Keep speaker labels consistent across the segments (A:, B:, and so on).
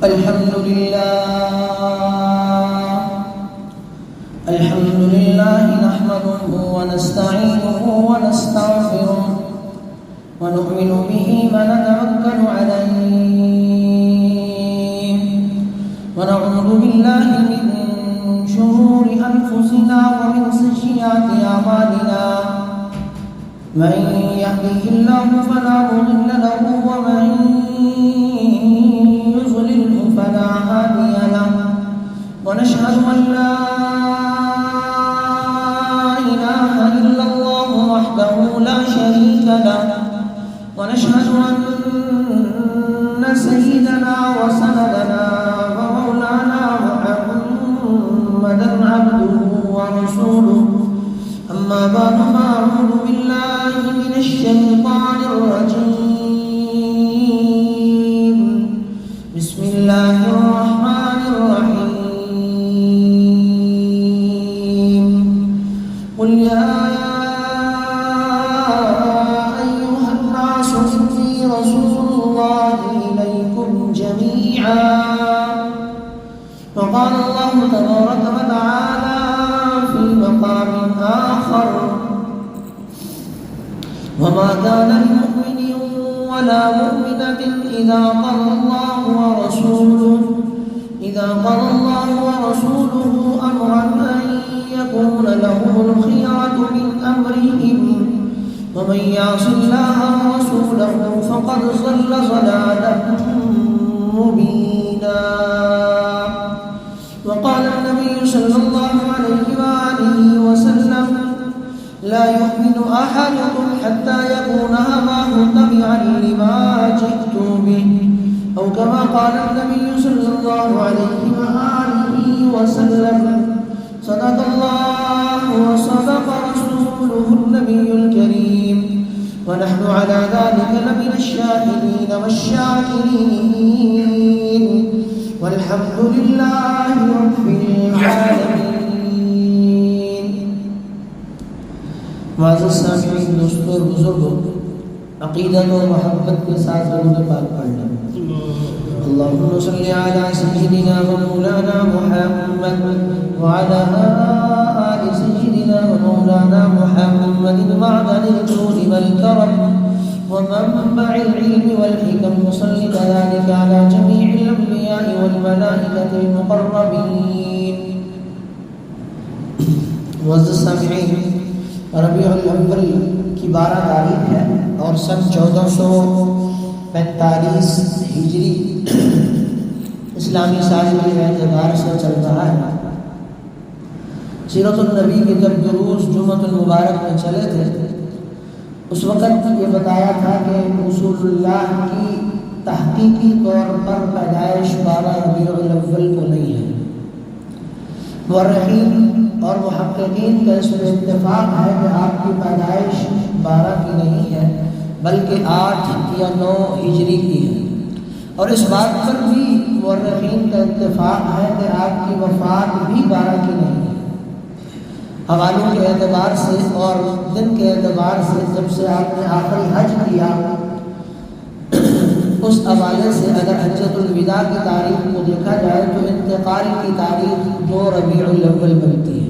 A: الحمد لله نحمده ونستعينه ونستغفره ونؤمن به ونتوكل عليه ونعوذ بالله من شرور أنفسنا ومن سيئات أعمالنا من يهده الله فلا مضل له ومن يضلل فلا هادي له ونشهد أن لا إله إلا الله وحده لا شريك له ونشهد أن سيدنا وسندنا ومولانا محمدا عبده ورسوله أما بعد فأعوذ بالله من الشيطان الرجيم بسم الله الرحمن الرحيم قل يا أيها الناس إني رسول الله إليكم جميعا وقال الله تبارك وتعالى في مقام آخر وما كان لمؤمن ولا مؤمنة إذا قضى الله ورسوله أمرا أن يكون لهم الخيرة من أمرهم ومن يعص الله ورسوله فقد ضل ضلالا مبينا وقال النبي صلى الله عليه وآله وسلم لا يؤمن أحدكم حتى يكون هواه تبعا لما جئت به أو كما قال النبي صلى الله عليه وآله وسلم صدق الله وصدق رسوله النبي الكريم ونحن على ذلك لمن الشاهدين والشاكرين والحمد لله رب العالمين. معزز سامعین، دوستو اور بزرگوں، عقیدت و محبت کے ساتھ درود پاک پڑھنا. اللهم صل على سيدنا ومولانا محمد وعلى آل سيدنا ومولانا محمد معدن الجود والكرم ومنبع العلم والحكم وصل كذلك على جميع الأنبياء والملائكة المقربين. معزز سامعین، ربیع الاول کی 12 تاریخ ہے اور سن 1445 ہجری اسلامی سال کے اعتبار سے چل رہا ہے. سیرت النبی کے جب دروس جمعۃ المبارک میں چلے تھے اس وقت یہ بتایا تھا کہ رسول اللہ کی تحقیقی طور پر پیدائش 12 ربیع الاول کو نہیں ہے. مورخین اور محققین کا اس میں اتفاق ہے کہ آپ کی پیدائش 12 کی نہیں ہے بلکہ 8 یا 9 ہجری کی ہے. اور اس بات پر بھی مورخین کا اتفاق ہے کہ آپ کی وفات بھی 12 کی نہیں ہے. حوالوں کے اعتبار سے اور دن کے اعتبار سے جب سے آپ نے آخری حج کیا اس حوالے سے اگر حجۃ الوداع کی تاریخ کو دیکھا جائے تو انتقال کی تاریخ 2 ربیع الاول بنتی ہے.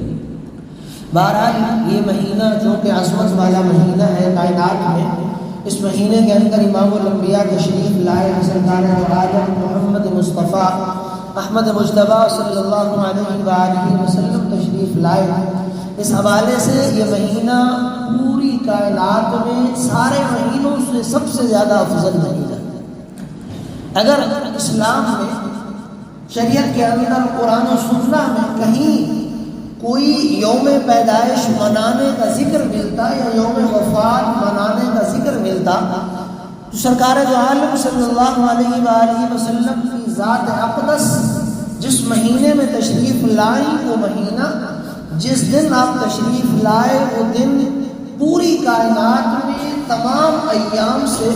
A: بہرحال یہ مہینہ جو کہ عظمت والا مہینہ ہے کائنات میں، اس مہینے کے اندر امام الانبیاء تشریف لائے. سرکار عالم محمد مصطفیٰ احمد مجتبیٰ صلی اللہ علیہ وآلہ وسلم تشریف لائے. اس حوالے سے یہ مہینہ پوری کائنات میں سارے مہینوں سے سب سے زیادہ افضل مہینہ ہے. اگر اسلام میں شریعت کے اندر قرآن و سنہ میں کہیں کوئی یوم پیدائش منانے کا ذکر ملتا یا یوم وفات منانے کا ذکر ملتا تو سرکار دو عالم صلی اللہ علیہ وآلہ وسلم کی ذات اقدس جس مہینے میں تشریف لائی وہ مہینہ، جس دن آپ تشریف لائے وہ دن پوری کائنات میں تمام ایام سے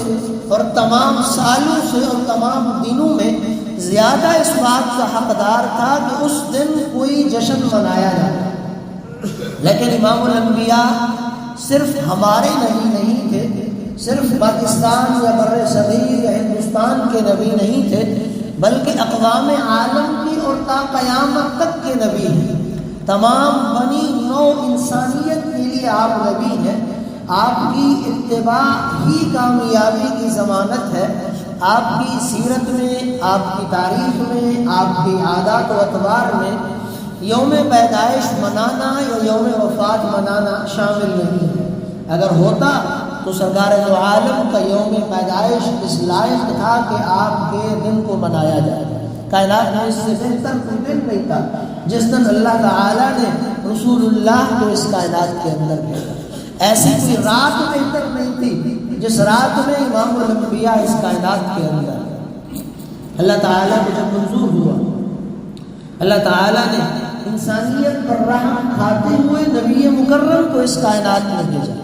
A: اور تمام سالوں سے اور تمام دنوں میں زیادہ اس بات کا حقدار تھا کہ اس دن کوئی جشن منایا جائے. لیکن امام الانبیاء صرف ہمارے نبی نہیں تھے، صرف پاکستان یا بر صغیر یا ہندوستان کے نبی نہیں تھے، بلکہ اقوام عالم کی اور تا قیامت تک کے نبی ہیں۔ تمام بنی نو انسانیت کے لیے آپ نبی ہیں۔ آپ کی اتباع ہی کامیابی کی ضمانت ہے۔ آپ کی سیرت میں، آپ کی تاریخ میں، آپ کی عادات و اطوار میں یوم پیدائش منانا یا یوم وفات منانا شامل نہیں ہے۔ اگر ہوتا تو سرکار دو عالم کا یوم پیدائش اس لائق تھا کہ آپ کے دن کو منایا جائے۔ کائنات میں اس سے بہتر کوئی دن نہیں تھا جس دن اللہ تعالیٰ نے رسول اللہ کو اس کائنات کے اندر بھیجا۔ ایسی کوئی رات بہتر نہیں تھی جس رات میں امام الانبیاء اس کائنات کے اندر۔ اللہ تعالیٰ کو جب منظور ہوا، اللہ تعالیٰ نے انسانیت پر رحم کھاتے ہوئے نبی مکرم کو اس کائنات میں بھیجا۔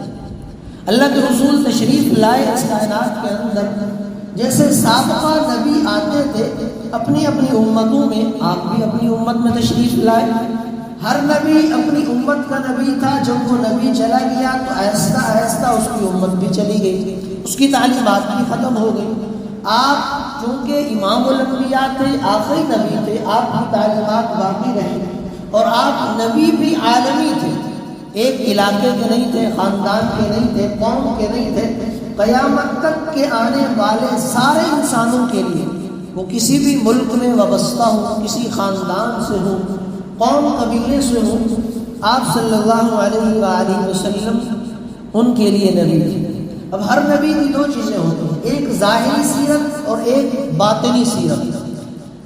A: اللہ کے رسول تشریف لائے اس کائنات کے اندر۔ جیسے سابقہ نبی آتے تھے اپنی اپنی امتوں میں، آپ بھی اپنی امت میں تشریف لائے۔ ہر نبی اپنی امت کا نبی تھا۔ جب وہ نبی چلا گیا تو آہستہ آہستہ اس کی امت بھی چلی گئی، اس کی تعلیمات بھی ختم ہو گئی۔ آپ چونکہ امام الانبیاء تھے، آخری نبی تھے، آپ کی تعلیمات باقی رہیں، اور آپ نبی بھی عالمی تھے، ایک علاقے کے نہیں تھے، خاندان کے نہیں تھے، قوم کے نہیں تھے۔ قیامت تک کے آنے والے سارے انسانوں کے لیے، وہ کسی بھی ملک میں وابستہ ہوں، کسی خاندان سے ہوں، قوم قبیلے سے ہوں، آپ صلی اللہ علیہ وآلہ وسلم ان کے لیے نبی تھے۔ اب ہر نبی کی دو چیزیں ہوتی ہیں، ایک ظاہری سیرت اور ایک باطنی سیرت۔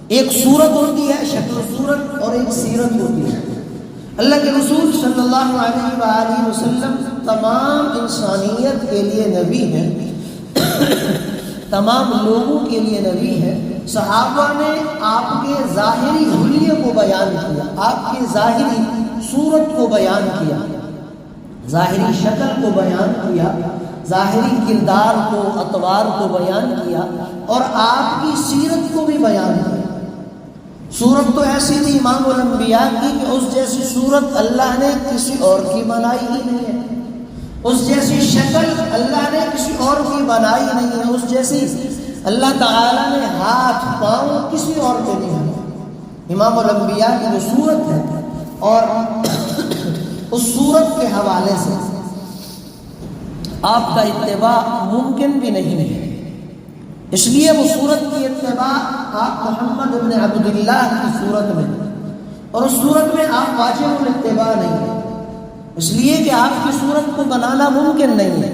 A: ایک صورت ہوتی ہے، شکل و صورت، اور ایک سیرت ہوتی ہے۔ اللہ کے رسول صلی اللہ علیہ وآلہ وسلم تمام انسانیت کے لیے نبی ہیں، تمام لوگوں کے لیے نبی ہیں۔ صحابہ نے آپ کے ظاہری حلیے کو بیان کیا، آپ کے ظاہری صورت کو بیان کیا، ظاہری شکل کو بیان کیا، ظاہری کردار کو، اطوار کو بیان کیا، اور آپ کی سیرت کو بھی بیان کیا۔ صورت تو ایسی تھی امام الانبیاء کی کہ اس جیسی صورت اللہ نے کسی اور کی بنائی ہی نہیں ہے، اس جیسی شکل اللہ نے کسی اور کی بنائی نہیں ہے، اس جیسی اللہ تعالیٰ نے ہاتھ پاؤں کسی اور کے نہیں ہے۔ امام الانبیاء کی جو صورت ہے، اور اس صورت کے حوالے سے آپ کا اتباع ممکن بھی نہیں ہے۔ اس لیے وہ صورت کی اتباع آپ محمد ابن عبداللہ کی صورت میں، اور اس صورت میں آپ واجب الاتباع نہیں ہیں، اس لیے کہ آپ کی صورت کو بنانا ممکن نہیں ہے۔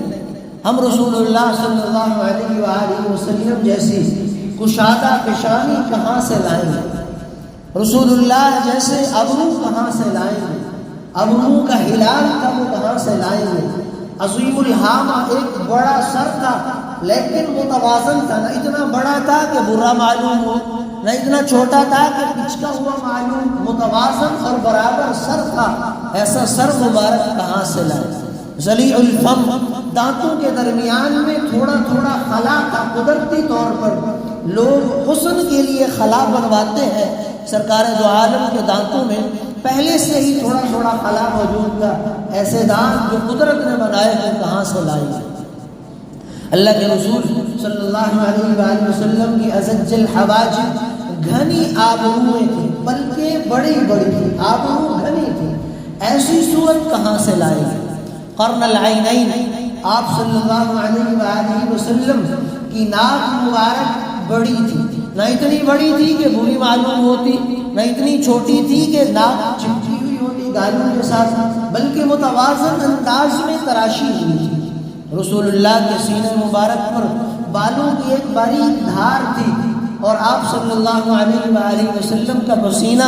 A: ہم رسول اللہ صلی اللہ علیہ وآلہ وسلم جیسی کشادہ پیشانی کہاں سے لائیں گے؟ رسول اللہ جیسے ابرو کہاں سے لائیں گے؟ ابرو کا ہلال کا وہ کہاں سے لائیں گے؟ عظیم الہامہ ایک بڑا سر تھا لیکن متوازن تھا، نہ اتنا بڑا تھا کہ برا معلوم ہو، نہ اتنا چھوٹا تھا کہ پچکا ہوا معلوم، متوازن اور برابر سر تھا۔ ایسا سر مبارک کہاں سے لائے؟ ذلیع الفم، دانتوں کے درمیان میں تھوڑا تھوڑا خلا تھا۔ قدرتی طور پر لوگ حسن کے لیے خلا بنواتے ہیں، سرکار دو عالم کے دانتوں میں پہلے سے ہی تھوڑا تھوڑا خلا موجود تھا۔ ایسے دانت جو قدرت نے بنائے ہیں کہاں سے لائے؟ اللہ کے رسول صلی اللہ علیہ وآلہ وسلم کی ازج الحواجب گھنی آبروئیں تھیں، بلکہ بڑی بڑی تھی، آبرو گھنی تھی۔ ایسی صورت کہاں سے لائے؟ قرن العینین، آپ صلی اللہ علیہ وآلہ وسلم کی ناک مبارک بڑی تھی، نہ اتنی بڑی تھی کہ بری معلوم ہوتی، نہ اتنی چھوٹی تھی کہ ناک چپکی ہوئی ہوتی گالوں کے ساتھ، بلکہ متوازن انداز میں تراشی ہوئی تھی۔ رسول اللہ کے سینے مبارک پر بالوں کی ایک باریک دھار تھی، اور آپ صلی اللہ علیہ وآلہ وسلم کا پسینہ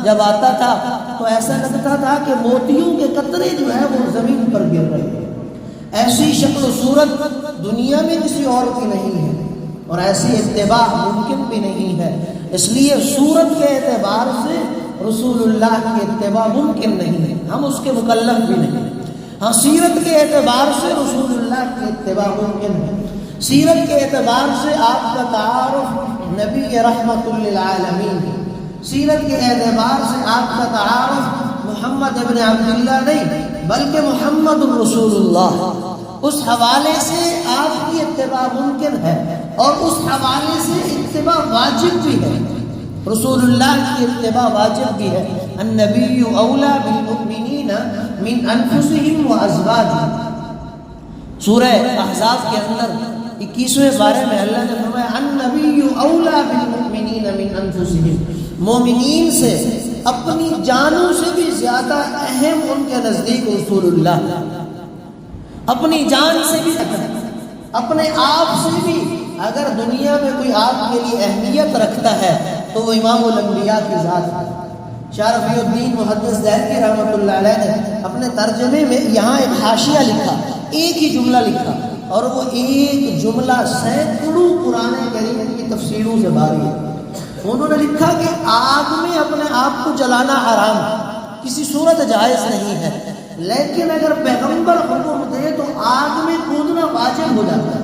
A: جب آتا تھا تو ایسا لگتا تھا کہ موتیوں کے قطرے جو ہے وہ زمین پر گر رہے ہیں۔ ایسی شکل و صورت دنیا میں کسی اور کی نہیں ہے، اور ایسی اتباع ممکن بھی نہیں ہے۔ اس لیے صورت کے اعتبار سے رسول اللہ کی اتباع ممکن نہیں ہے، ہم اس کے مکلف بھی نہیں۔ ہاں، سیرت کے اعتبار سے رسول اللہ کی اتباع ممکن ہے۔ سیرت کے اعتبار سے آپ کا تعارف نبی رحمت للعالمین، سیرت کے اعتبار سے آپ کا تعارف محمد ابن عبداللہ نہیں بلکہ محمد الرسول اللہ، اس حوالے سے آپ کی اتباع ممکن ہے اور اس حوالے سے اتباع واجب بھی ہے. رسول اللہ کی اتباع واجب بھی ہے. النبی اولا بالمؤمنین من انفسهم وازواجهم. سورہ احزاب کے اندر 21ویں بارے میں اللہ نے فرمایا النبی اولا بالمؤمنین من انفسهم. مومنین سے اپنی جانوں سے بھی زیادہ اہم ان کے نزدیک رسول اللہ. اپنی جان سے بھی اپنے آپ سے بھی اگر دنیا میں کوئی آپ کے لیے اہمیت رکھتا ہے تو وہ امام الانبیاء کی ذات ہے. شاہ رفیع الدین محدث دہلوی رحمۃ اللہ علیہ نے اپنے ترجمے میں یہاں ایک حاشیہ لکھا, ایک ہی جملہ لکھا, اور وہ ایک جملہ سینکڑوں قرآن کریم کی تفسیروں سے بھاری ہے. انہوں نے لکھا کہ آگ میں اپنے آپ کو جلانا حرام, کسی صورت جائز نہیں ہے, لیکن اگر پیغمبر حکم دے تو آگ میں کودنا واجب ہو جاتا ہے.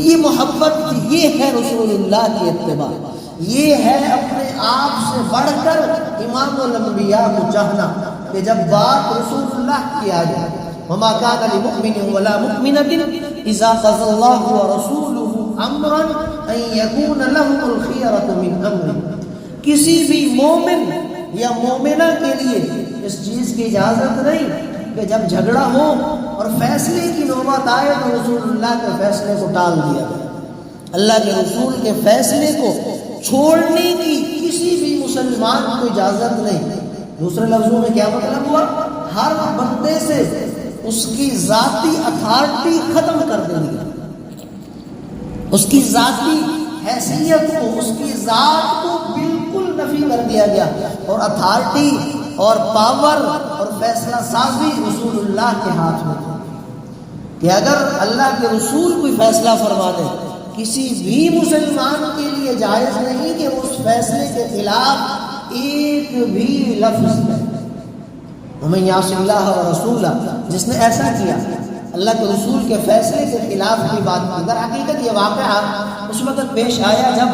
A: یہ محبت کی, یہ ہے رسول اللہ کی اتباع, یہ ہے اپنے آپ سے بڑھ کر امام الانبیاء کو چاہنا کہ جب بات رسول اللہ کی آ جائے وما كان لمؤمن ولا مؤمنة اذا قضى الله ورسوله امرا ان يكون لهم الخيرة من امره. کسی بھی مومن یا مومنہ کے لیے اس چیز کی اجازت نہیں کہ جب جھگڑا ہو اور فیصلے کی نوبت آئے تو رسول اللہ کے فیصلے کو ٹال دیا جائے. اللہ کے رسول کے فیصلے کو چھوڑنے کی کسی بھی مسلمان کو اجازت نہیں. دوسرے لفظوں میں کیا مطلب ہوا؟ ہر بندے سے اس کی ذاتی اتھارٹی ختم کر دینی, اس کی ذاتی حیثیت کو, اس کی ذات کو بالکل نفی کر دیا گیا, اور اتھارٹی اور پاور اور فیصلہ سازی رسول اللہ کے ہاتھ میں تھی. کہ اگر اللہ کے رسول کوئی فیصلہ فرما دے, کسی بھی مسلمان کے لیے جائز نہیں کہ اس فیصلے کے خلاف ایک بھی لفظ ہے. ومن یعص اللہ ورسولہ, جس نے ایسا کیا, اللہ کے رسول کے فیصلے کے خلاف کی بات کی. در حقیقت یہ واقعہ اس وقت پیش آیا جب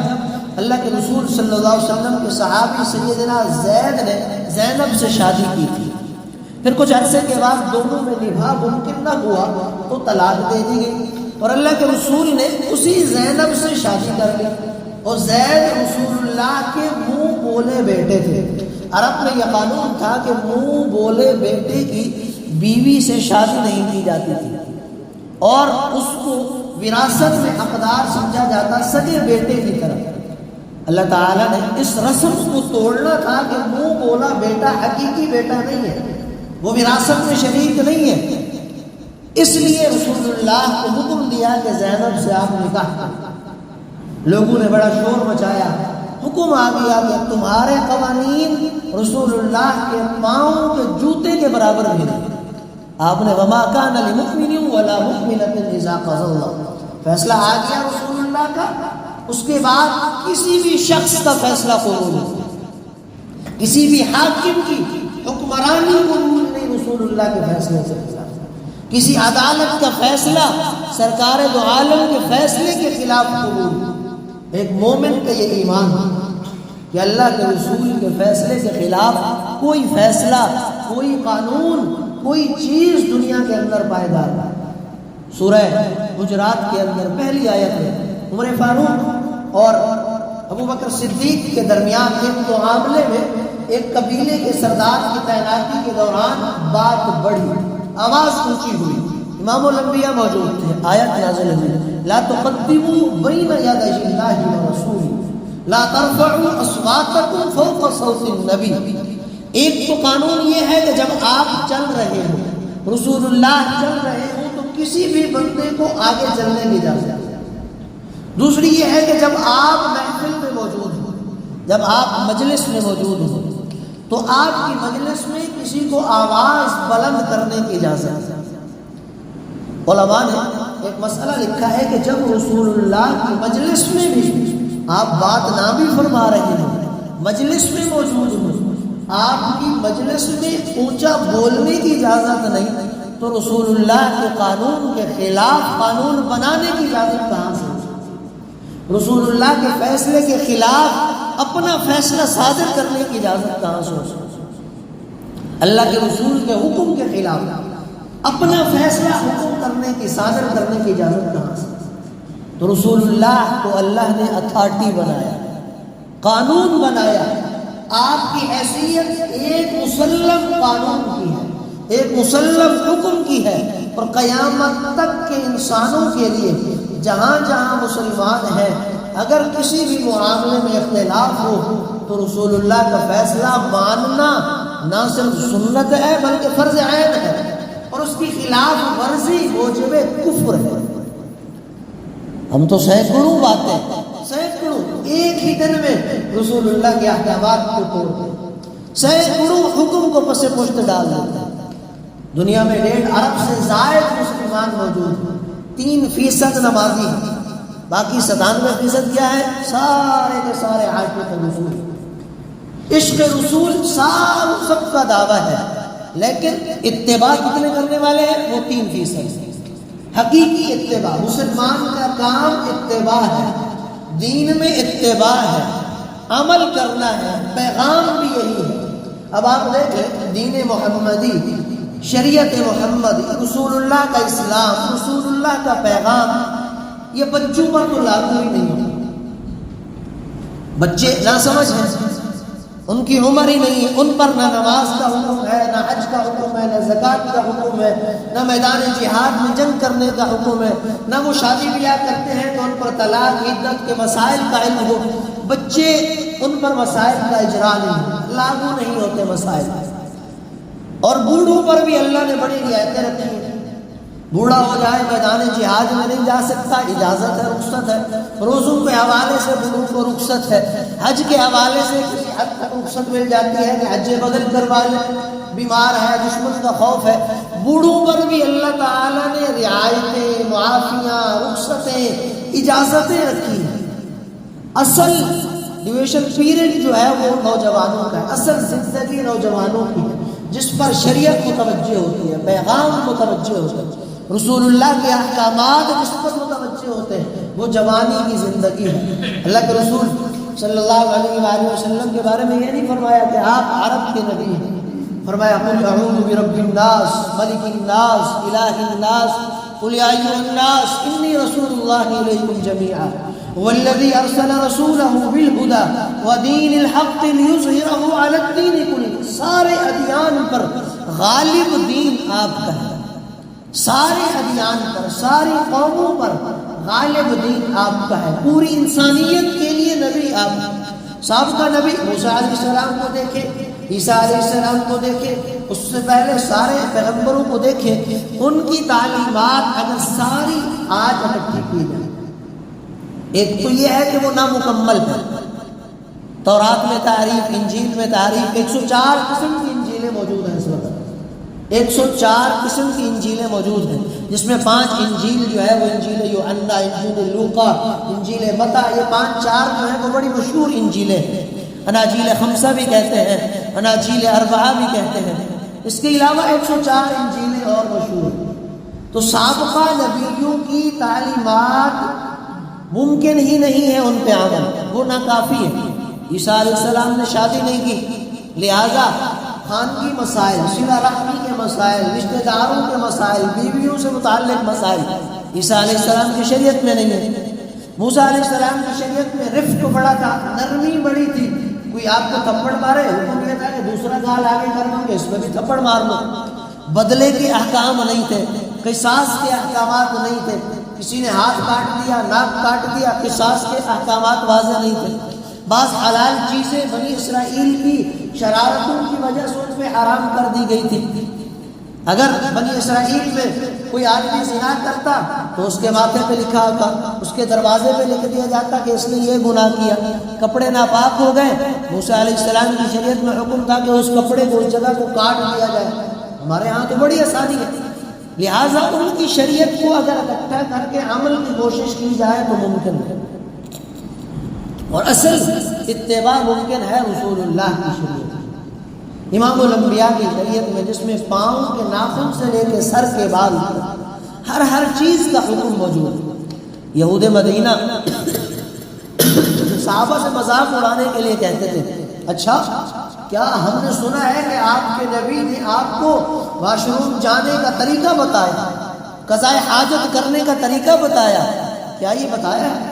A: اللہ کے رسول صلی اللہ علیہ وسلم کے صحابی سیدنا زید نے زینب سے شادی کی تھی. پھر کچھ عرصے کے بعد دونوں میں نبھا ممکن نہ ہوا تو طلاق دے دی گئی, اور اللہ کے رسول نے اسی زینب سے شادی کر لی. اور زید رسول اللہ کے منہ بولے بیٹے تھے. عرب میں یہ قانون تھا کہ منہ بولے بیٹے کی بیوی سے شادی نہیں کی جاتی تھی, اور اس کو وراثت میں حقدار سمجھا جاتا سگے بیٹے کی طرح. اللہ تعالیٰ نے اس رسم کو توڑنا تھا کہ منہ بولا بیٹا حقیقی بیٹا نہیں ہے, وہ وراثت میں شریک نہیں ہے. اس لیے رسول اللہ کو حکم دیا کہ زینب سے آپ نکاح کریں. لوگوں نے بڑا شور مچایا, حکم آ گیا کہ تمہارے قوانین رسول اللہ کے پاؤں کے جوتے کے برابر بھی نہیں. آپ نے وما كان لمؤمن ولا مؤمنة اذا قضى الله, فیصلہ آ گیا رسول اللہ کا, اس کے بعد کسی بھی شخص کا فیصلہ قبول نہیں, کسی بھی حاکم کی حکمرانی قبول نہیں رسول اللہ کے فیصلے سے. کسی عدالت کا فیصلہ سرکار دو عالم کے فیصلے کے خلاف قبول. ایک مومن کا یہ ایمان کہ اللہ کے رسول کے فیصلے کے خلاف کوئی فیصلہ, کوئی قانون, کوئی چیز دنیا کے اندر پائیدار ہے. سورہ حجرات کے اندر پہلی آیت ہے عمر فاروق اور ابو بکر صدیق کے درمیان ایک معاملے میں ایک قبیلے کے سردار کی تعیناتی کے دوران بات بڑھی, آواز اونچی ہوئی. امام الانبیاء موجود تھے, آیت نازل ہوئی لا تقدموا بین یدی اللہ ورسولہ لا ترفعوا اصواتکم فوق صوت النبی. ایک تو قانون یہ ہے کہ جب آپ چل رہے ہو, رسول اللہ چل رہے ہو, تو کسی بھی بندے کو آگے چلنے کی اجازت ہے. دوسری یہ ہے کہ جب آپ محفل میں موجود ہو, جب آپ مجلس میں موجود ہو, تو آپ کی مجلس میں کسی کو آواز بلند کرنے کی اجازت ہے. علماء نے ایک مسئلہ لکھا ہے کہ جب رسول اللہ کی مجلس میں بھی آپ بات نہ بھی فرما رہے ہیں, مجلس میں موجود ہو, آپ کی مجلس میں اونچا بولنے کی اجازت نہیں, تو رسول اللہ کے قانون کے خلاف قانون بنانے کی اجازت کہاں سے؟ رسول اللہ کے فیصلے کے خلاف اپنا فیصلہ صادر کرنے کی اجازت کہاں سے؟ اللہ کے رسول کے حکم کے خلاف. اپنا فیصلہ حکم کرنے کی، صادر کرنے کی اجازت کہاں سے؟ تو رسول اللہ کو اللہ نے اتھارٹی بنایا، قانون بنایا۔ آپ کی حیثیت ایک مسلم قانون کی ہے، ایک مسلم حکم کی ہے، اور قیامت تک کے انسانوں کے لیے جہاں جہاں مسلمان ہیں اگر کسی بھی معاملے میں اختلاف ہو تو رسول اللہ کا فیصلہ ماننا نہ صرف سنت ہے بلکہ فرض عین ہے، اور اس کی خلاف ورزی موجب کفر ہے۔ ہم تو سینکڑوں باتیں، سینکڑوں ایک ہی دن میں رسول اللہ کے احکامات کو توڑتے ہیں، سینکڑوں حکم کو پس پشت ڈال دیتے ہیں۔ دنیا میں 1.5 ارب سے زائد مسلمان موجود ہیں، 3% نمازی ہیں، باقی 97% کیا ہے؟ سارے کے سارے عاشق رسول، عشق رسول سب کا دعویٰ ہے، لیکن اتباع کتنے کرنے والے ہیں؟ وہ 3%۔ حقیقی اتباع، مسلمان کا کام اتباع ہے، دین میں اتباع ہے، عمل کرنا ہے، پیغام بھی یہی ہے۔ اب آپ دیکھیں دین محمدی، شریعت محمد، رسول اللہ کا اسلام، رسول اللہ کا پیغام، یہ بچوں پر تو لاگو ہی نہیں ہوتا۔ بچے نہ سمجھ ہیں، ان کی عمر ہی نہیں ہے، ان پر نہ نماز کا حکم ہے، نہ حج کا حکم ہے، نہ زکوٰۃ کا حکم ہے، نہ میدان جہاد میں جنگ کرنے کا حکم ہے، نہ وہ شادی بیاہ کرتے ہیں تو ان پر طلاق عدت کے مسائل کا علم ہو۔ بچے، ان پر مسائل کا اجرا نہیں، لاگو نہیں ہوتے مسائل۔ اور بوڑھوں پر بھی اللہ نے بڑی رعایتیں رکھی ہیں، بوڑھا ہو جائے میدان جہاد میں نہیں جا سکتا، اجازت ہے، رخصت ہے۔ روزوں کے حوالے سے بوڑھوں کو رخصت ہے، حج کے حوالے سے کسی حد تک رخصت مل جاتی ہے کہ حج بدل کروا لے، بیمار ہے، دشمن کا خوف ہے۔ بوڑھوں پر بھی اللہ تعالیٰ نے رعایتیں، معافیاں، رخصتیں، اجازتیں رکھی ہیں۔ اصل ڈیویشن پیریڈ جو ہے وہ نوجوانوں کا ہے، اصل زندگی نوجوانوں کی ہے، جس پر شریعت متوجہ ہوتی ہے، پیغام متوجہ ہوتا ہے، رسول اللہ کے احکامات جس پر متوجہ ہوتے ہیں، وہ جوانی کی زندگی ہے۔ اللہ کے رسول صلی اللہ علیہ وآلہ وسلم کے بارے میں یہ نہیں فرمایا کہ آپ عرب کے نبی ہیں، فرمایا قل اعوذ برب الناس ملک الناس الہ الناس قل یا ایھا الناس انی رسول اللہ الیکم جمیعا والذی ارسل رسولہ بالہدی ودین الحق لیظہرہ علی الدین کلہ۔ سارے ادیان پر غالب دین آپ کا ہے، سارے ادیان پر، ساری قوموں پر غالب دین آپ کا ہے، پوری انسانیت کے لیے نبی آپ۔ سابقہ نبی موسیٰ علیہ السلام کو دیکھے، عیسیٰ علیہ السلام کو دیکھے، اس سے پہلے سارے پیغمبروں کو دیکھے، ان کی تعلیمات اگر ساری آج اکٹھی کی جائے، ایک تو یہ ہے کہ وہ نامکمل ہے، تورات میں تعریف، انجیل میں تعریف، 104 قسم کی انجیلیں موجود ہیں اس وقت، 104 قسم کی انجیلیں موجود ہیں، جس میں 5 انجیل جو ہے وہ انجیل یوحنا، انجیل لوقا، انجیل متی، یہ 4 جو ہیں وہ بڑی مشہور انجیلیں ہیں، اناجیل 5 بھی کہتے ہیں، اناجیل 4 بھی کہتے ہیں۔ اس کے علاوہ 104 انجیلیں اور مشہور ہیں۔ تو سابقہ نبیوں کی تعلیمات ممکن ہی نہیں ہے ان پہ عمل، وہ ناکافی ہے۔ عیسیٰ علیہ السلام نے شادی نہیں کی، لہذا خانگی مسائل، صلہ رحمی کے مسائل، رشتہ داروں کے مسائل، بیویوں سے متعلق مسائل عیسیٰ علیہ السلام کی شریعت میں نہیں ہے۔ موسیٰ علیہ السلام کی شریعت میں رفق بڑا تھا، نرمی بڑی تھی، کوئی آپ کو تھپڑ مارے حکم یہ تھا کہ دوسرا گال آگے کر لوں گے اس میں بھی تھپڑ مار لو۔ بدلے کے احکام نہیں تھے، قصاص کے احکامات نہیں تھے، کسی نے ہاتھ کاٹ دیا، ناک کاٹ دیا، قصاص کے احکامات واضح نہیں تھے۔ بعض حلال چیزیں بنی اسرائیل کی شرارتوں کی وجہ سے ان پہ حرام کر دی گئی تھی۔ اگر بنی اسرائیل میں کوئی آدمی زنا کرتا تو اس کے ماتھے پہ لکھا ہوتا، اس کے دروازے پہ لکھ دیا جاتا کہ اس نے یہ گناہ کیا۔ کپڑے ناپاک ہو گئے، موسیٰ علیہ السلام کی شریعت میں حکم تھا کہ اس کپڑے کو، اس جگہ کو کاٹ دیا جائے۔ ہمارے ہاں تو بڑی آسانی ہے، لہٰذا ان کی شریعت کو اگر اکٹھا کر کے عمل کی کوشش کی جائے تو ممکن ہے، اور اصل اتباع ممکن ہے رسول اللہ کی شریعت، امام الانبیاء کی شریعت میں، جس میں پاؤں کے ناخن سے لے کے سر کے بال ہر چیز کا حکم موجود ہے۔ یہود مدینہ صحابہ سے مذاق اڑانے کے لیے کہتے تھے، اچھا کیا ہم نے سنا ہے کہ آپ کے نبی نے آپ کو واش روم جانے کا طریقہ بتایا، قضاء حاجت کرنے کا طریقہ بتایا؟ کیا یہ بتایا ہے؟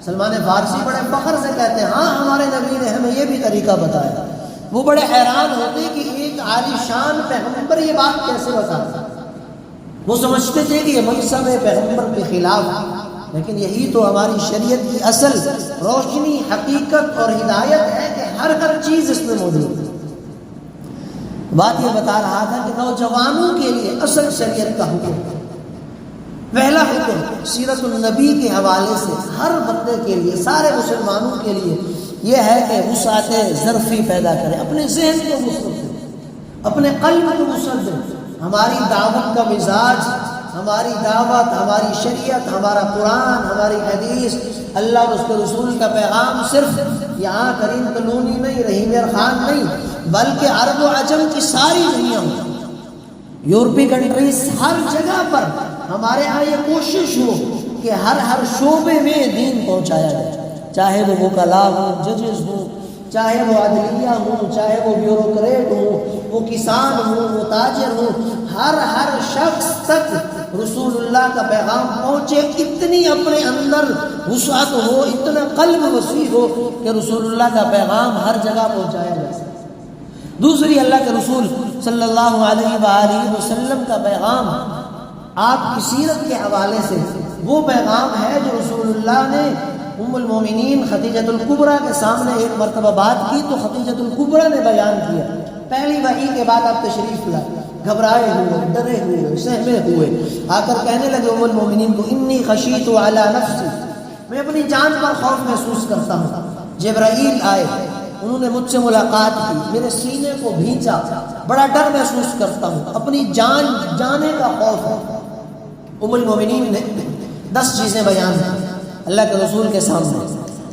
A: سلمان فارسی بڑے فخر سے کہتے ہیں ہاں ہمارے نبی نے ہمیں یہ بھی طریقہ بتایا۔ وہ بڑے حیران ہوتے کہ ایک عالی شان پیغمبر یہ بات کیسے بتاتا۔ وہ سمجھتے تھے کہ یہ منصب پیغمبر کے خلاف ہے، لیکن یہی تو ہماری شریعت کی اصل روشنی، حقیقت اور ہدایت ہے کہ ہر چیز اس میں موجود ہے۔ بات یہ بتا رہا تھا کہ نوجوانوں کے لیے اصل شریعت کا حکم، پہلا حکم سیرت النبی کے حوالے سے ہر بندے کے لیے، سارے مسلمانوں کے لیے یہ ہے کہ وسعت ظرفی پیدا کریں، اپنے ذہن کو وسعت دیں، اپنے قلب کو وسعت دیں۔ ہماری دعوت کا مزاج، ہماری دعوت، ہماری شریعت، ہمارا قرآن، ہماری حدیث، اللہ اور اس کے رسول کا پیغام صرف یہاں کریم کلونی نہیں، رحیم خان نہیں، بلکہ عرب و عجم کی ساری دنیا میں، یورپی کنٹریز، ہر جگہ پر ہمارے ہاں یہ کوشش ہو کہ ہر شعبے میں دین پہنچایا جائے، چاہے وہ وکلاء ہوں، ججز ہوں، چاہے وہ عدلیہ ہوں، چاہے وہ بیوروکریٹ ہوں، وہ کسان ہوں، وہ تاجر ہوں، ہر شخص تک رسول اللہ کا پیغام پہنچے۔ اتنی اپنے اندر وسعت ہو، اتنا قلب وسیع ہو کہ رسول اللہ کا پیغام ہر جگہ پہنچایا جا سکے۔ دوسری، اللہ کے رسول صلی اللہ علیہ وآلہ وسلم کا پیغام آپ کی سیرت کے حوالے سے وہ پیغام ہے جو رسول اللہ نے ام المومنین خدیجۃ الکبریٰ کے سامنے ایک مرتبہ بات کی تو خدیجۃ الکبریٰ نے بیان کیا۔ پہلی وحی کے بعد آپ تشریف لائے، گھبرائے ہوئے، ڈرے ہوئے، سہمے ہوئے، آ کر کہنے لگے ام المومنین کو انی خشیت علی نفسی، میں اپنی جان پر خوف محسوس کرتا ہوں۔ جبرائیل آئے، انہوں نے مجھ سے ملاقات کی، میرے سینے کو بھینچا، بڑا ڈر محسوس کرتا ہوں، اپنی جان جانے کا خوف ہے۔ ام المومنین نے 10 چیزیں بیان کی اللہ کے رسول کے سامنے،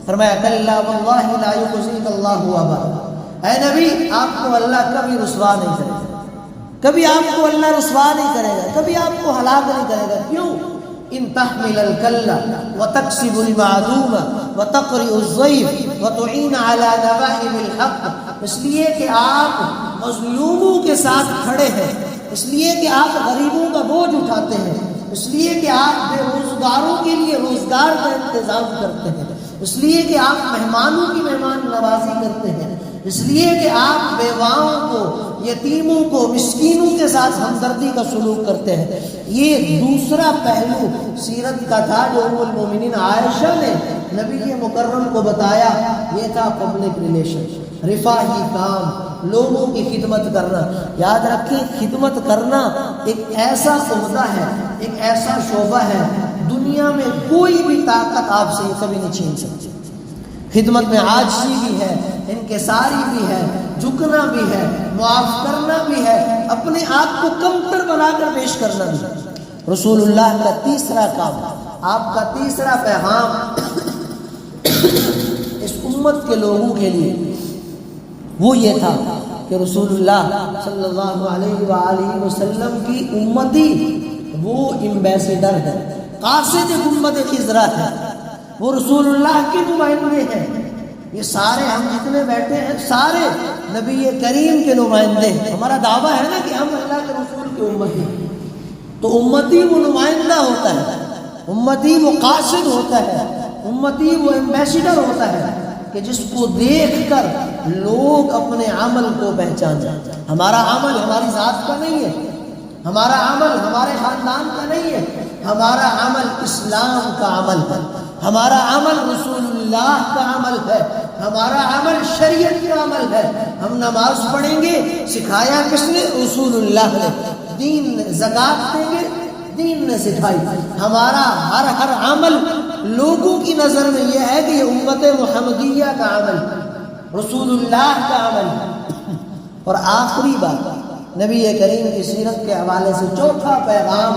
A: فرمایا کلا واللہ لا یخزیک اللہ ابدا، اے نبی آپ کو اللہ کبھی رسوا نہیں کرے گا، کبھی آپ کو اللہ رسوا نہیں کرے گا، کبھی آپ کو ہلاک نہیں کرے گا۔ کیوں؟ ان تحمل الکل وتکسب المعدوم وتقرئ الضیف وتعین علی نوائب الحق، اس لیے کہ آپ مظلوموں کے ساتھ کھڑے ہیں، اس لیے کہ آپ غریبوں کا بوجھ اٹھاتے ہیں، اس لیے کہ آپ بے روزگاروں کے لیے روزگار کا انتظام کرتے ہیں، اس لیے کہ آپ مہمانوں کی مہمان نوازی کرتے ہیں، اس لیے کہ آپ بیواؤں کو، یتیموں کو، مسکینوں کے ساتھ ہمدردی کا سلوک کرتے ہیں۔ یہ دوسرا پہلو سیرت کا تھا جو ام المومنین عائشہ نے نبی مکرم کو بتایا، یہ تھا پبلک ریلیشن، رفاہی کام، لوگوں کی خدمت کرنا۔ یاد رکھیں خدمت کرنا ایک ایسا عہدہ ہے، ایک ایسا شعبہ ہے، دنیا میں کوئی بھی طاقت آپ سے کبھی نہیں چھین سکتی۔ خدمت میں عاجزی بھی ہے، انکساری بھی ہے، جھکنا بھی ہے، معاف کرنا بھی ہے، اپنے آپ کو کمتر بنا کر پیش کرنا بھی ہے۔ رسول اللہ کا تیسرا کام، آپ کا تیسرا پیغام اس امت کے لوگوں کے لیے وہ یہ تھا کہ رسول اللہ صلی اللہ علیہ وآلہ وسلم کی امتی وہ ایمبیسیڈر ہے، قاصد گنبد خضرا ہے، وہ رسول اللہ کے نمائندے ہیں۔ یہ سارے ہم جتنے بیٹھے ہیں سارے نبی کریم کے نمائندے ہیں۔ ہمارا دعویٰ ہے نا کہ ہم اللہ کے رسول کی امتی ہیں، تو امتی وہ نمائندہ ہوتا ہے، امتی وہ قاصد ہوتا ہے، امتی وہ ایمبیسیڈر ہوتا ہے کہ جس کو دیکھ کر لوگ اپنے عمل کو پہچان جائیں۔ ہمارا عمل ہماری ذات کا نہیں ہے، ہمارا عمل ہمارے خاندان کا نہیں ہے، ہمارا عمل اسلام کا عمل ہے، ہمارا عمل رسول اللہ کا عمل ہے، ہمارا عمل شریعت کا عمل ہے۔ ہم نماز پڑھیں گے، سکھایا کس نے؟ رسول اللہ نے۔ دین زکوٰۃ دیں گے، دین نے سکھائی۔ ہمارا ہر عمل لوگوں کی نظر میں یہ ہے کہ یہ امت محمدیہ کا عمل، رسول اللہ کا عمل۔ اور آخری بات نبی کریم کی سیرت کے حوالے سے چوتھا پیغام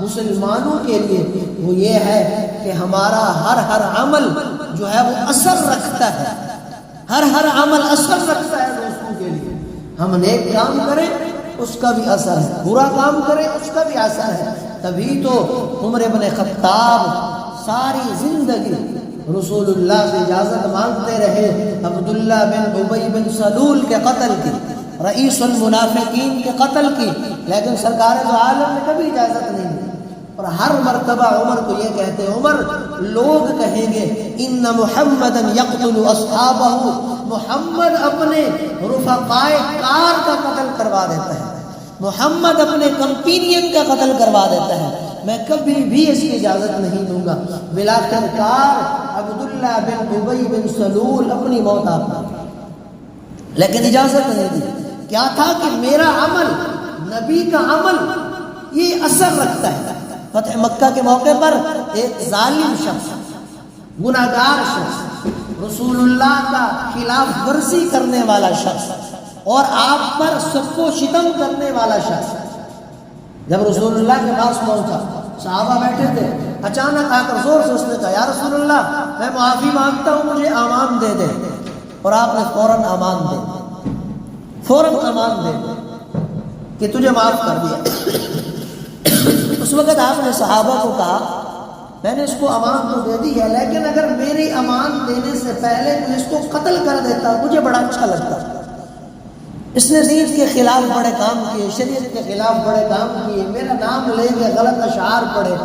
A: مسلمانوں کے لیے وہ یہ ہے کہ ہمارا ہر عمل جو ہے وہ اثر رکھتا ہے، ہر عمل اثر رکھتا ہے دوسروں کے لیے۔ ہم نیک کام کریں اس کا بھی اثر ہے، برا کام کریں اس کا بھی اثر ہے۔ تبھی تو عمر بن خطاب ساری زندگی رسول اللہ سے اجازت مانگتے رہے عبداللہ بن ابی بن سلول کے قتل کی، رئیس المنافقین کے قتل کی، لیکن سرکار دو عالم نے کبھی اجازت نہیں دی۔ اور ہر مرتبہ عمر کو یہ کہتے ہیں، عمر لوگ کہیں گے ان محمدا یقتل اصحابہ، محمد اپنے رفقائے کار کا قتل کروا دیتا ہے، محمد اپنے کمپینین کا قتل کروا دیتا ہے، میں کبھی بھی اس کی اجازت نہیں دوں گا۔ بلاخر کار عبداللہ بن ابی بن سلول اپنی موت آپ نے، لیکن اجازت نہیں دی۔ کیا تھا کہ میرا عمل، نبی کا عمل یہ اثر رکھتا ہے۔ فتح مکہ کے موقع پر ایک ظالم شخص، گناہگار شخص، رسول اللہ کا خلاف ورزی کرنے والا شخص اور آپ پر سب کو شتم کرنے والا شخص جب رسول اللہ کے پاس پہنچا، صحابہ بیٹھے تھے، اچانک آ کر زور سے اس نے کہا یا رسول اللہ میں معافی مانگتا ہوں، مجھے امان دے دے۔ اور آپ نے فوراً امان دے دی، فوراً امان دے دی کہ تجھے معاف کر دیا۔ اس وقت آپ نے صحابہ کو کہا میں نے اس کو امان تو دے دی ہے، لیکن اگر میری امان دینے سے پہلے تو اس کو قتل کر دیتا مجھے بڑا اچھا لگتا۔ اس نے دین کے خلاف بڑے کام کیے، شریعت کے خلاف بڑے کام کیے، میرا نام لے کے غلط اشعار پڑھے،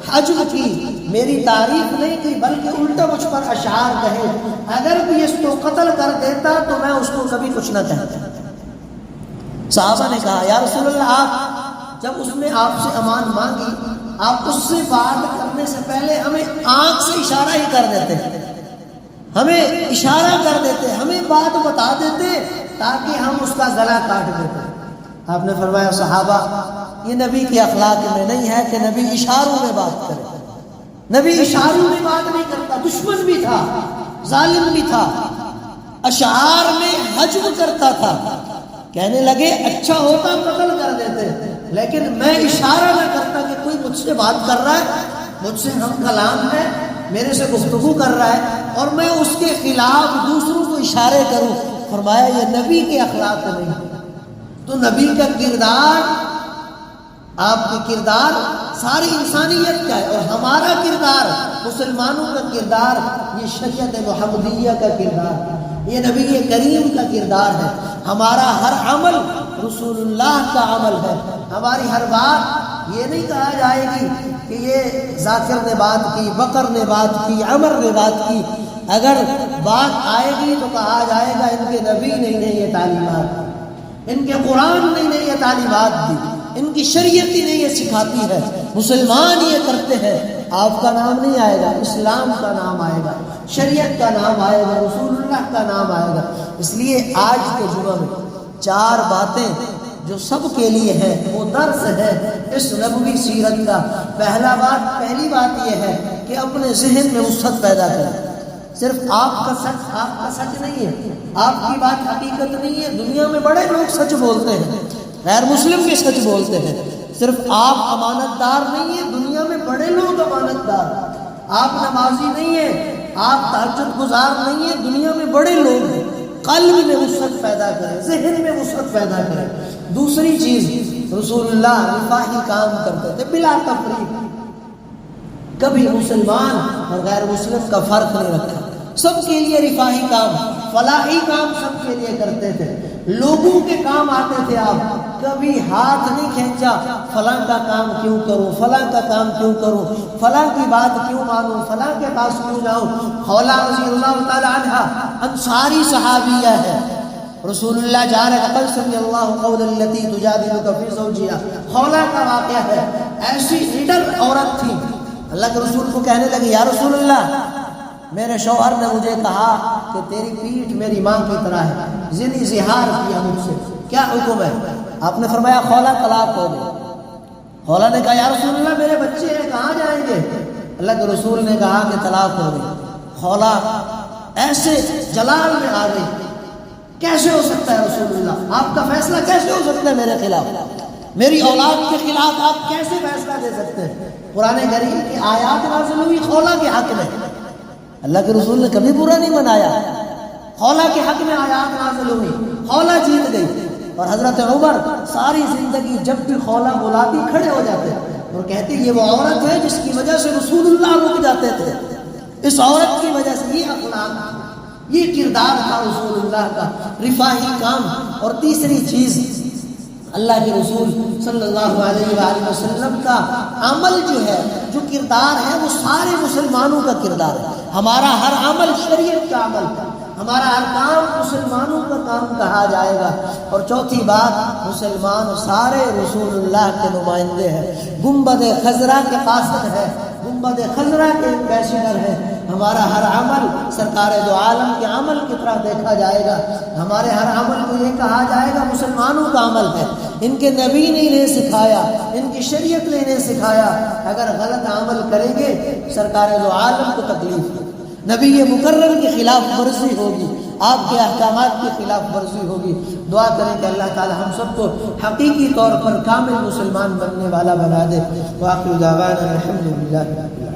A: حجم کی، میری تعریف نہیں کی بلکہ الٹا مجھ پر اشعار کہے، اگر بھی اس کو قتل کر دیتا تو میں اس کو کبھی کچھ نہ کہتا۔ صحابہ نے کہا یا رسول اللہ، آپ جب اس نے آپ سے امان مانگی، آپ اس سے بات کرنے سے پہلے ہمیں آنکھ سے اشارہ ہی کر دیتے، ہمیں اشارہ کر دیتے، ہمیں بات بتا دیتے تاکہ ہم اس کا گلا کاٹ دیتے۔ آپ نے فرمایا صحابہ یہ نبی کی اخلاق میں نہیں ہے کہ نبی اشاروں میں بات کرے، نبی اشاروں میں بات نہیں کرتا، دشمن بھی تھا، ظالم بھی تھا، اشعار میں حجم کرتا تھا۔ کہنے لگے اچھا ہوتا قتل کر دیتے، لیکن میں اشارہ نہ کرتا کہ کوئی مجھ سے بات کر رہا ہے، مجھ سے ہم کلام ہے، میرے سے گفتگو کر رہا ہے اور میں اس کے خلاف دوسروں کو اشارے کروں۔ فرمایا یہ نبی کے اخلاق نہیں۔ تو نبی کا کردار، آپ کے کردار ساری انسانیت کا ہے، اور ہمارا کردار، مسلمانوں کا کردار، یہ شریعت محمدیہ کا کردار، یہ نبی کریم کا کردار ہے۔ ہمارا ہر عمل رسول اللہ کا عمل ہے، ہماری ہر بات یہ نہیں کہا جائے گی کہ یہ ذاکر نے بات کی، بکر نے بات کی، عمر نے بات کی۔ اگر بات آئے گی تو کہا جائے گا ان کے نبی نے انہیں یہ تعلیمات دی، ان کے قرآن نے انہیں یہ تعلیمات دی، ان کی شریعت ہی نہیں یہ سکھاتی ہے، مسلمان یہ کرتے ہیں۔ آپ کا نام نہیں آئے گا، اسلام کا نام آئے گا، شریعت کا نام آئے گا، رسول اللہ کا نام آئے گا۔ اس لیے آج کے جمعہ میں 4 باتیں جو سب کے لیے ہے، وہ درس ہے اس نبوی سیرت کا۔ پہلی بات یہ ہے کہ اپنے ذہن میں وسعت پیدا کریں۔ صرف آپ کا سچ نہیں ہے، آپ کی بات حقیقت نہیں ہے۔ دنیا میں بڑے لوگ سچ بولتے ہیں، غیر مسلم بھی سچ بولتے ہیں، صرف آپ امانت دار نہیں ہیں، دنیا میں بڑے لوگ امانت دار۔ آپ نمازی نہیں ہیں، آپ تہجد گزار نہیں ہیں، دنیا میں بڑے لوگ ہیں۔ قلب میں وسعت پیدا کریں، ذہن میں وسعت پیدا کریں۔ دوسری چیز، رسول اللہ رفاہی کام کرتے تھے بلا تفریق، کبھی مسلمان اور غیر مسلم کا فرق نہیں رکھا، سب کے لیے رفاہی کام، فلاحی کام سب کے لیے کرتے تھے، لوگوں کے کام آتے تھے۔ آپ کبھی ہاتھ نہیں کھینچا فلاں کا کام کیوں کروں، فلاں کا کام کیوں کروں، فلاں کی بات کیوں مانوں، فلاں کے پاس کیوں جاؤں۔ خولا رضی اللہ تعالی عنہ انصاری صحابیہ ہے، رسول اللہ جا رہے قد سمع اللہ قول التی تجادلک فی زوجہا، خولا کا واقعہ ہے۔ ایسی لیڈر عورت تھی، اللہ کے رسول کو کہنے لگی یا رسول اللہ میرے شوہر نے مجھے کہا کہ تیری پیٹھ میری ماں کی طرح ہے، زنی زہار کیا مجھ سے، کیا حکم ہے؟ آپ نے فرمایا خولا طلاق ہو گئی۔ خولا نے کہا یا رسول اللہ میرے بچے ہیں کہاں جائیں گے؟ اللہ کے رسول نے کہا کہ طلاق ہو گئی۔ خولا ایسے جلال میں آ گئی، کیسے ہو سکتا ہے رسول اللہ، آپ کا فیصلہ کیسے ہو سکتا ہے میرے خلاف، میری اولاد کے خلاف آپ کیسے فیصلہ دے سکتے ہیں؟ قرآن کریم کی آیات نازل ہوئی خولا کے حق میں، اللہ کے رسول نے کبھی برا نہیں منایا، خولا کے حق میں آیات نازل ہوئی، خولا جیت گئی۔ اور حضرت عمر ساری زندگی جب بھی خولا بلاتی کھڑے ہو جاتے اور کہتے یہ وہ عورت ہے جس کی وجہ سے رسول اللہ رک جاتے تھے، اس عورت کی وجہ سے یہ اخلاق، یہ کردار تھا رسول اللہ کا، رفاہی کام۔ اور تیسری چیز، اللہ کے رسول صلی اللہ علیہ وآلہ وسلم کا عمل جو ہے، جو کردار ہے، وہ سارے مسلمانوں کا کردار ہے۔ ہمارا ہر عمل شریعت کا عمل ہے، ہمارا ہر کام مسلمانوں کا کام کہا جائے گا۔ اور چوتھی بات، مسلمان سارے رسول اللہ کے نمائندے ہیں، گنبد خضرا کے قاصد ہے، گنبد خضرا کے امبیسڈر ہے۔ ہمارا ہر عمل سرکار دو عالم کے عمل کی طرح دیکھا جائے گا، ہمارے ہر عمل کو یہ کہا جائے گا مسلمانوں کا عمل ہے، ان کے نبی نے انہیں سکھایا، ان کی شریعت نے انہیں سکھایا۔ اگر غلط عمل کریں گے سرکار دو عالم کو تکلیف ہے، نبی مکرم کی خلاف ورزی ہوگی، آپ کے احکامات کی خلاف ورزی ہوگی۔ دعا کریں کہ اللہ تعالی ہم سب کو حقیقی طور پر کامل مسلمان بننے والا بنا دے۔ وآخر دعوانا الحمدللہ۔